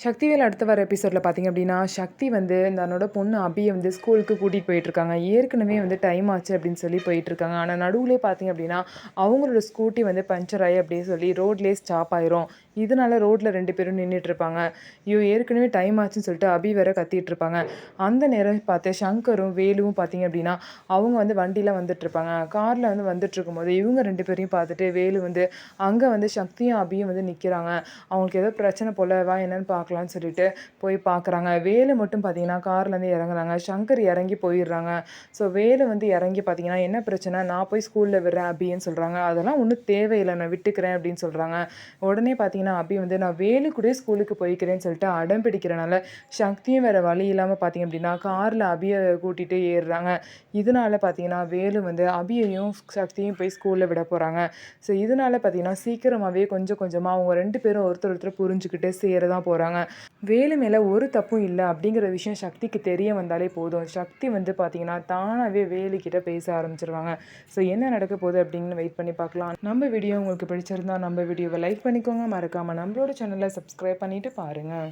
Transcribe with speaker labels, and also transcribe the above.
Speaker 1: சக்திவேல் அடுத்து வர எபிசோடில் பார்த்தீங்க அப்படின்னா, சக்தி வந்து தன்னோட பொண்ணு அபியை வந்து ஸ்கூலுக்கு கூட்டிகிட்டு போயிட்டுருக்காங்க. ஏற்கனவே வந்து டைம் ஆச்சு அப்படின்னு சொல்லி போயிட்டுருக்காங்க. ஆனால் நடுவுலே பார்த்தீங்க அப்படின்னா, அவங்களோட ஸ்கூட்டி வந்து பஞ்சர் ஆகி அப்படியே சொல்லி ரோட்லேயே ஸ்டாப் ஆயிரும். இதனால ரோட்டில் 2 பேரும் நின்றுட்டுருப்பாங்க. ஐயோ! ஏற்கனவே டைம் ஆச்சுன்னு சொல்லிட்டு அபி வேற கத்திட்டு இருப்பாங்க. அந்த நேரம் பார்த்து சங்கரும், வேலுவும் பார்த்தீங்க அப்படின்னா, அவங்க வந்து வண்டியில வந்துட்டுருப்பாங்க. காரில் வந்து வந்துட்டுருக்கும்போது இவங்க 2 பேரையும் பார்த்துட்டு வேலு வந்து அங்கே வந்து சக்தியும் அபியும் வந்து நிற்கிறாங்க. அவங்களுக்கு ஏதோ பிரச்சனை போல, வா என்னன்னு பார்க்கலான்னு சொல்லிட்டு போய் பார்க்குறாங்க. வேலு மட்டும் பார்த்தீங்கன்னா கார்லேருந்து இறங்குறாங்க. சங்கர் இறங்கி போயிடுறாங்க. ஸோ வேலு வந்து இறங்கி பார்த்தீங்கன்னா, என்ன பிரச்சனை, நான் போய் ஸ்கூலில் விடுறேன் அபின்னு சொல்கிறாங்க. அதெல்லாம் ஒன்றும் தேவையில்லை, நான் விட்டுக்கிறேன் அப்படின்னு சொல்கிறாங்க. உடனே பார்த்தீங்கன்னா அபி வந்து நான் வேலு கூட ஸ்கூலுக்கு போய்க்கிறேன்னு சொல்லிட்டு அடம் பிடிக்கிறனால சக்தியும் வேறு வழி இல்லாமல் பார்த்தீங்க அப்படின்னா காரில் அபியை கூட்டிகிட்டு ஏறுறாங்க. இதனால பார்த்தீங்கன்னா வேலு வந்து அபியையும் சக்தியும் போய் ஸ்கூலில் விட போகிறாங்க. ஸோ இதனால பார்த்தீங்கன்னா சீக்கிரமாகவே கொஞ்சம் கொஞ்சமாக அவங்க 2 பேரும் ஒருத்தர் ஒருத்தர் புரிஞ்சுக்கிட்டு சேர தான் போகிறாங்க. வேலு மேலே ஒரு தப்பும் இல்லை அப்படிங்கிற விஷயம் சக்திக்கு தெரிய வந்தாலே போதும். சக்தி வந்து பார்த்தீங்கன்னா தானாகவே வேலுக்கிட்ட பேச ஆரம்பிச்சிருவாங்க. ஸோ என்ன நடக்க போகுது அப்படின்னு வெயிட் பண்ணி பார்க்கலாம். நம்ம வீடியோ உங்களுக்கு பிடிச்சிருந்தா நம்ம வீடியோவை லைக் பண்ணிக்கோங்க. மறக்காமல் நம்மளோட சேனலை சப்ஸ்கிரைப் பண்ணிவிட்டு பாருங்கள்.